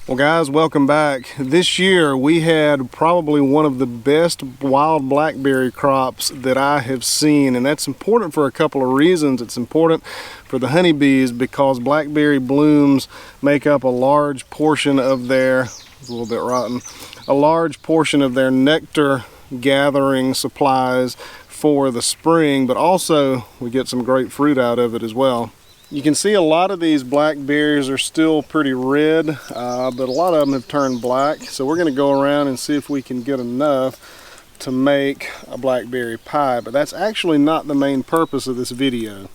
Well guys, welcome back. This year we had probably one of the best wild blackberry crops that I have seen, and that's important for a couple of reasons. It's important for the honeybees because blackberry blooms make up a large portion of their, it's a little bit rotten, a large portion of their nectar gathering supplies for the spring, but also we get some great fruit out of it as well. You can see a lot of these blackberries are still pretty red, but a lot of them have turned black. So we're going to go around and see if we can get enough to make a blackberry pie. But that's actually not the main purpose of this video.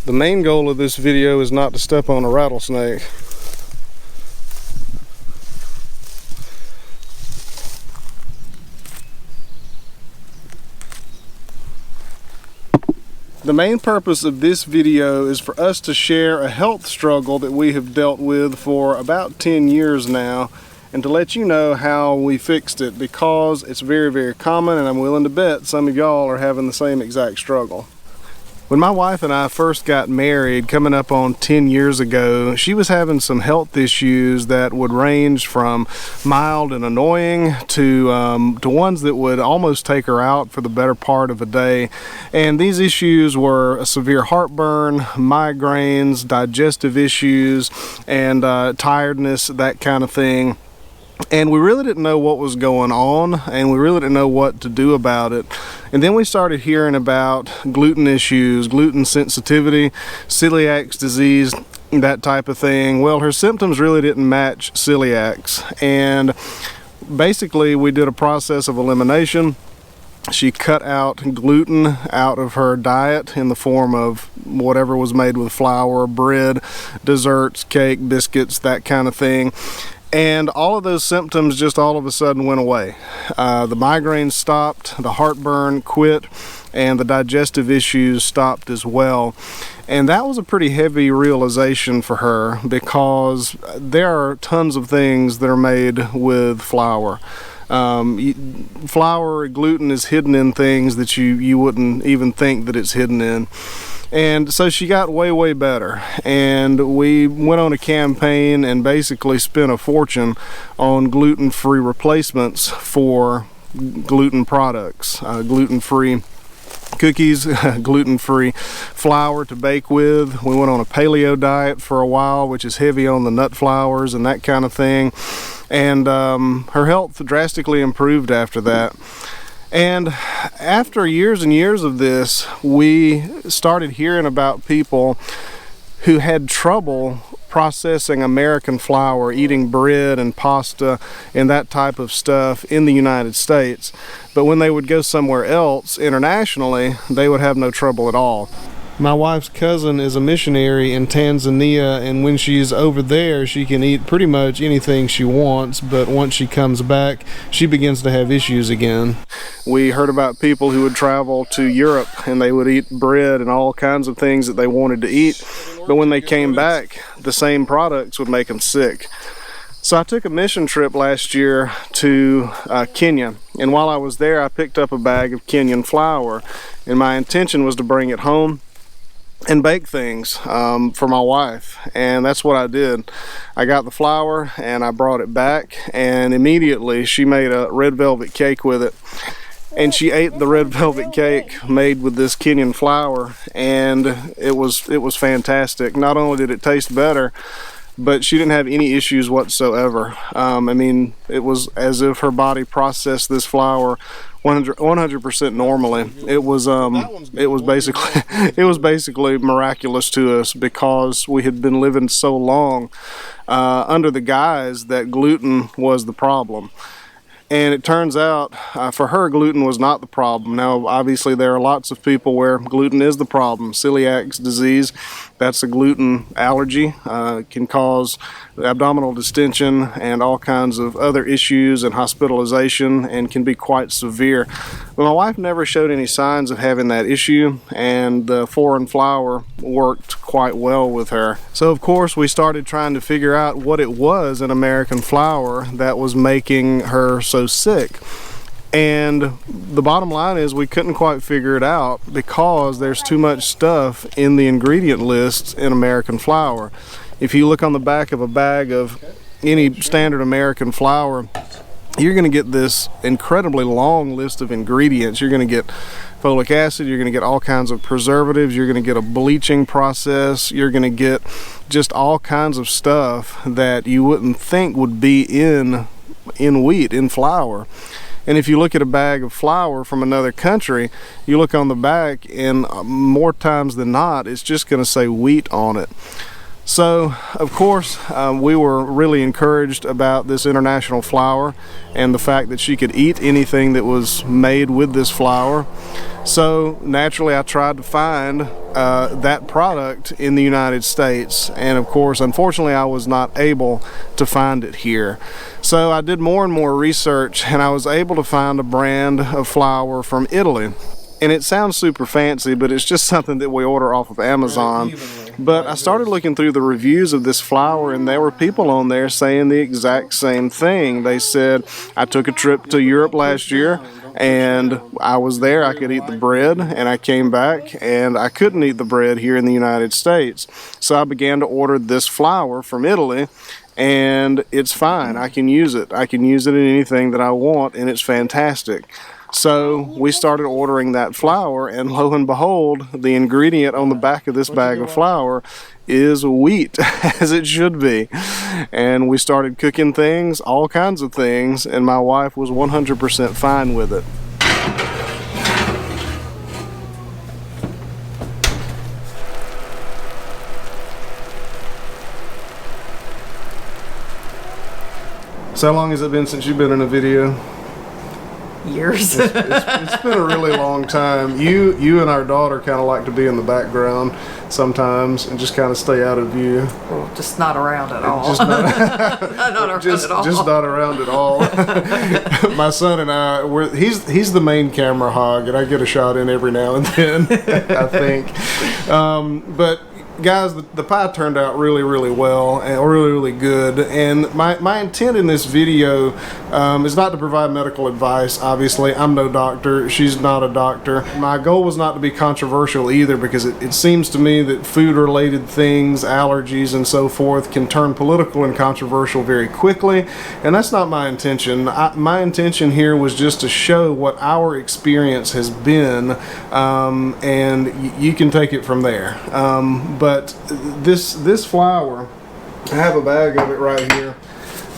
The main goal of this video is not to step on a rattlesnake. The main purpose of this video is for us to share a health struggle that we have dealt with for about 10 years now, and to let you know how we fixed it, because it's very, very common, and I'm willing to bet some of y'all are having the same exact struggle. When my wife and I first got married, coming up on 10 years ago, she was having some health issues that would range from mild and annoying to ones that would almost take her out for the better part of a day. And these issues were a severe heartburn, migraines, digestive issues, and tiredness, that kind of thing. And we really didn't know what was going on, and we really didn't know what to do about it. And then we started hearing about gluten issues, gluten sensitivity, celiac disease, that type of thing. Well, her symptoms really didn't match celiac's, and basically we did a process of elimination. She cut out gluten out of her diet in the form of whatever was made with flour, bread, desserts, cake, biscuits, that kind of thing. And all of those symptoms just all of a sudden went away. The migraines stopped, the heartburn quit, and the digestive issues stopped as well. And that was a pretty heavy realization for her, because there are tons of things that are made with flour. Flour, gluten is hidden in things that you wouldn't even think that it's hidden in. And so she got way, way better, and we went on a campaign and basically spent a fortune on gluten-free replacements for gluten products, gluten-free cookies, gluten-free flour to bake with. We went on a paleo diet for a while, which is heavy on the nut flours and that kind of thing, and her health drastically improved after that. And after years and years of this, we started hearing about people who had trouble processing American flour, eating bread and pasta and that type of stuff in the United States. But when they would go somewhere else internationally, they would have no trouble at all. My wife's cousin is a missionary in Tanzania, and when she's over there, she can eat pretty much anything she wants, but once she comes back, she begins to have issues again. We heard about people who would travel to Europe and they would eat bread and all kinds of things that they wanted to eat, but when they came back, the same products would make them sick. So I took a mission trip last year to Kenya, and while I was there, I picked up a bag of Kenyan flour, and my intention was to bring it home and bake things for my wife, and that's what I did. I got the flour and I brought it back, and immediately she made a red velvet cake with it, and she ate the red velvet cake made with this Kenyan flour, and it was fantastic. Not only did it taste better, but she didn't have any issues whatsoever. I mean, it was as if her body processed this flour 100% normally. It was basically miraculous to us, because we had been living so long under the guise that gluten was the problem. And it turns out for her, gluten was not the problem. Now, obviously, there are lots of people where gluten is the problem. Celiac disease, that's a gluten allergy. It can cause abdominal distension and all kinds of other issues and hospitalization, and can be quite severe. But my wife never showed any signs of having that issue, and the foreign flour worked quite well with her. So, of course, we started trying to figure out what it was in American flour that was making her so sick. And the bottom line is we couldn't quite figure it out, because there's too much stuff in the ingredient lists in American flour. If you look on the back of a bag of any standard American flour, you're going to get this incredibly long list of ingredients. You're going to get folic acid, you're going to get all kinds of preservatives, you're going to get a bleaching process, you're going to get just all kinds of stuff that you wouldn't think would be in wheat, in flour. And if you look at a bag of flour from another country, you look on the back, and more times than not, it's just going to say wheat on it. So, of course, we were really encouraged about this international flour and the fact that she could eat anything that was made with this flour. So, naturally, I tried to find that product in the United States. And, of course, unfortunately, I was not able to find it here. So, I did more and more research, and I was able to find a brand of flour from Italy. And it sounds super fancy, but it's just something that we order off of Amazon. But I started looking through the reviews of this flour, and there were people on there saying the exact same thing. They said, I took a trip to Europe last year, and I was there, I could eat the bread, and I came back, and I couldn't eat the bread here in the United States. So I began to order this flour from Italy, and it's fine. I can use it. I can use it in anything that I want, and it's fantastic. So we started ordering that flour, and lo and behold, the ingredient on the back of this bag of flour is wheat, as it should be. And we started cooking things, all kinds of things, and my wife was 100% fine with it. So how long has it been since you've been in a video? Years. It's been a really long time. You and our daughter kind of like to be in the background sometimes and just kind of stay out of view. Well, just not around at all. Just not, not around at all. Just not around at all. My son and I, he's the main camera hog, and I get a shot in every now and then, I think. But guys, the pie turned out really, really well and really, really good. And my intent in this video is not to provide medical advice. Obviously, I'm no doctor. She's not a doctor. My goal was not to be controversial either, because it seems to me that food-related things, allergies, and so forth can turn political and controversial very quickly. And that's not my intention. My intention here was just to show what our experience has been, and you can take it from there. But this flour, I have a bag of it right here.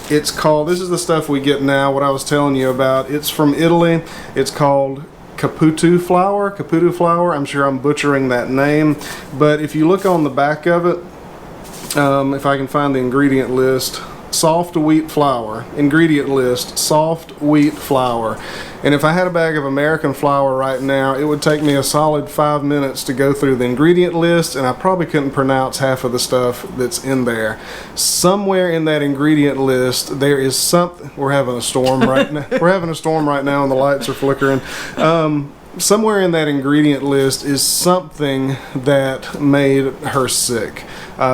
It's called, this is the stuff we get now, what I was telling you about. It's from Italy. It's called Caputo flour. I'm sure I'm butchering that name. But if you look on the back of it, if I can find the ingredient list, soft wheat flour, ingredient list, soft wheat flour. And if I had a bag of American flour right now, it would take me a solid 5 minutes to go through the ingredient list, and I probably couldn't pronounce half of the stuff that's in there. Somewhere in that ingredient list, there is something. We're having a storm right now. We're having a storm right now, and the lights are flickering. Somewhere in that ingredient list is something that made her sick.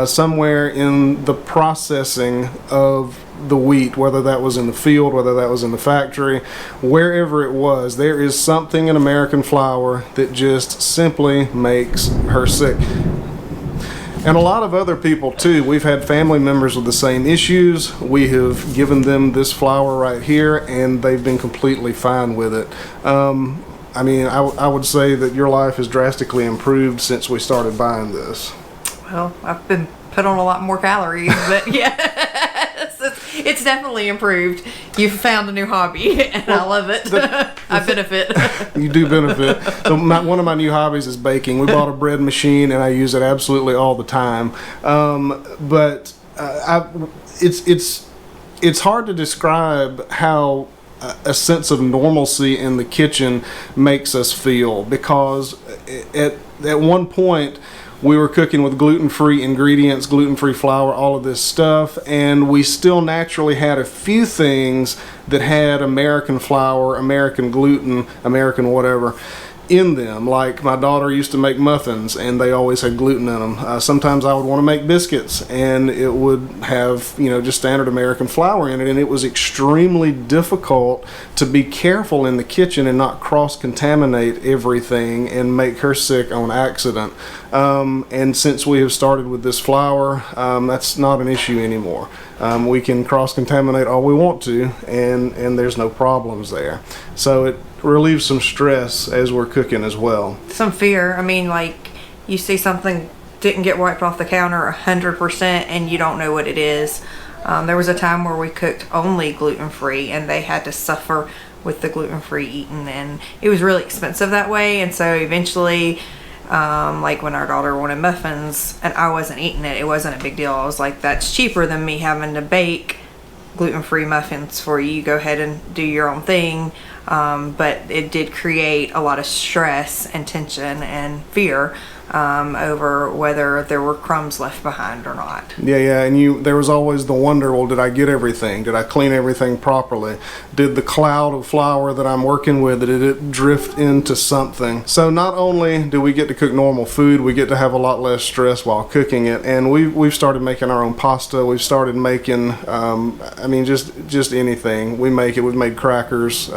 Somewhere in the processing of the wheat, whether that was in the field, whether that was in the factory, wherever it was, there is something in American flour that just simply makes her sick. And a lot of other people too. We've had family members with the same issues. We have given them this flour right here, and they've been completely fine with it. I mean, I would say that your life has drastically improved since we started buying this. Well, I've been put on a lot more calories, but yeah, it's definitely improved. You've found a new hobby, and I love it. I benefit. You do benefit. So one of my new hobbies is baking. We bought a bread machine, and I use it absolutely all the time. But it's hard to describe how a sense of normalcy in the kitchen makes us feel, because at one point we were cooking with gluten-free ingredients, gluten-free flour, all of this stuff, and we still naturally had a few things that had American flour, American gluten, American whatever. in them. Like my daughter used to make muffins and they always had gluten in them. Sometimes I would want to make biscuits and it would have, you know, just standard American flour in it, and it was extremely difficult to be careful in the kitchen and not cross-contaminate everything and make her sick on accident. And since we have started with this flour, that's not an issue anymore. We can cross-contaminate all we want to, and there's no problems there. So it relieves some stress as we're cooking as well. Some fear. I mean, like, you see something didn't get wiped off the counter 100% and you don't know what it is. There was a time where we cooked only gluten-free and they had to suffer with the gluten-free eating, and it was really expensive that way. And so eventually, like when our daughter wanted muffins and I wasn't eating it, it wasn't a big deal. I was like, that's cheaper than me having to bake gluten-free muffins for you. Go ahead and do your own thing. But it did create a lot of stress and tension and fear over whether there were crumbs left behind or not. Yeah, and there was always the wonder, well, did I get everything? Did I clean everything properly? Did the cloud of flour that I'm working with, did it drift into something? So not only do we get to cook normal food, we get to have a lot less stress while cooking it. And we've started making our own pasta. We've started making, I mean, just anything. We make it. We've made crackers.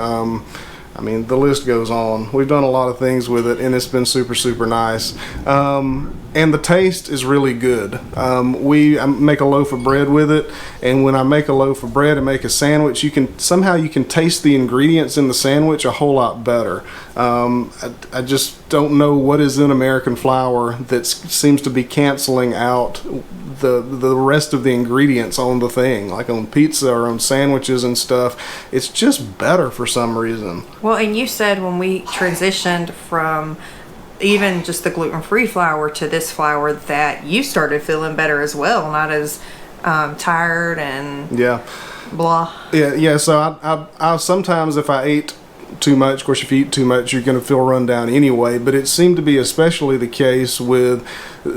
I mean, the list goes on. We've done a lot of things with it, and it's been super, super nice. And the taste is really good. I make a loaf of bread with it, and when I make a loaf of bread and make a sandwich, you can taste the ingredients in the sandwich a whole lot better. I just don't know what is in American flour that seems to be canceling out the rest of the ingredients on the thing, like on pizza or on sandwiches and stuff. It's just better for some reason. Well, and you said when we transitioned from even just the gluten-free flour to this flour that you started feeling better as well, not as tired and blah. Yeah. So I sometimes, if I ate too much, of course if you eat too much you're going to feel run down anyway, but it seemed to be especially the case with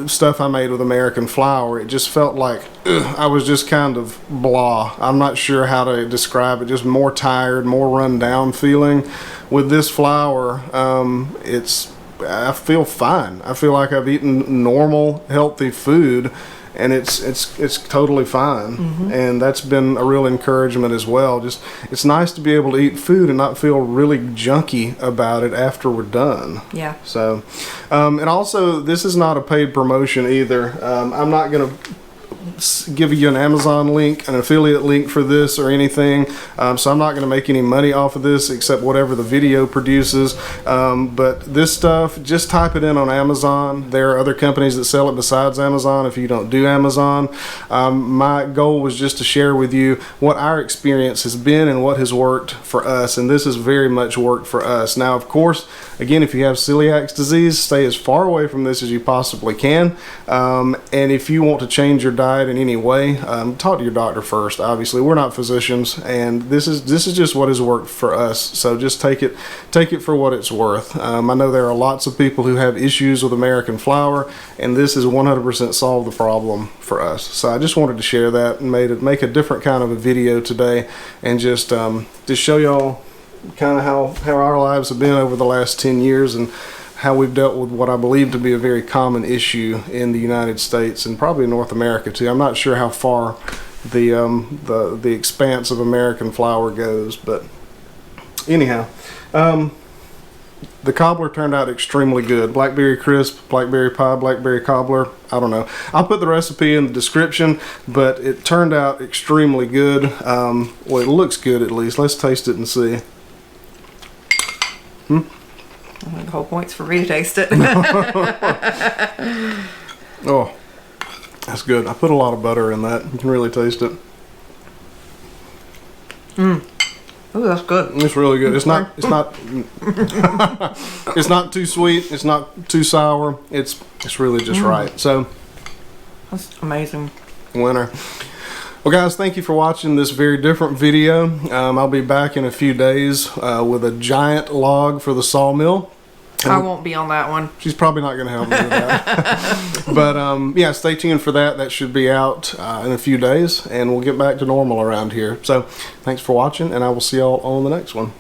stuff I made with American flour. It just felt like I was just kind of blah. I'm not sure how to describe it, just more tired, more run down feeling. With this flour, I feel fine. I feel like I've eaten normal healthy food, and it's totally fine. Mm-hmm. And that's been a real encouragement as well. Just, it's nice to be able to eat food and not feel really junky about it after we're done. Yeah. So, and also, this is not a paid promotion either. I'm not going to give you an Amazon link, an affiliate link for this or anything, so I'm not going to make any money off of this except whatever the video produces. But this stuff, just type it in on Amazon. There are other companies that sell it besides Amazon if you don't do Amazon. My goal was just to share with you what our experience has been and what has worked for us, and this has very much worked for us. Now, of course, again, if you have celiac disease, stay as far away from this as you possibly can. And if you want to change your diet in any way, talk to your doctor first. Obviously, we're not physicians, and this is just what has worked for us. So just take it for what it's worth. I know there are lots of people who have issues with American flour, and this has 100% solved the problem for us. So I just wanted to share that and make a different kind of a video today, and just show y'all kind of how our lives have been over the last 10 years and how we've dealt with what I believe to be a very common issue in the United States and probably North America too. I'm not sure how far the expanse of American flour goes, but anyhow, the cobbler turned out extremely good. Blackberry crisp, blackberry pie, blackberry cobbler. I don't know. I'll put the recipe in the description, but it turned out extremely good. Well, it looks good at least. Let's taste it and see. I think the whole point's for me to taste it. Oh, that's good. I put a lot of butter in that. You can really taste it. Oh, that's good. It's really good. It's not it's not too sweet. It's not too sour. It's really just right. So that's amazing. Winner. Well, guys, thank you for watching this very different video. I'll be back in a few days with a giant log for the sawmill. I won't be on that one. She's probably not going to help me with that. But yeah, stay tuned for that. That should be out in a few days, and we'll get back to normal around here. So thanks for watching, and I will see y'all on the next one.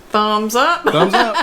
Thumbs up. Thumbs up.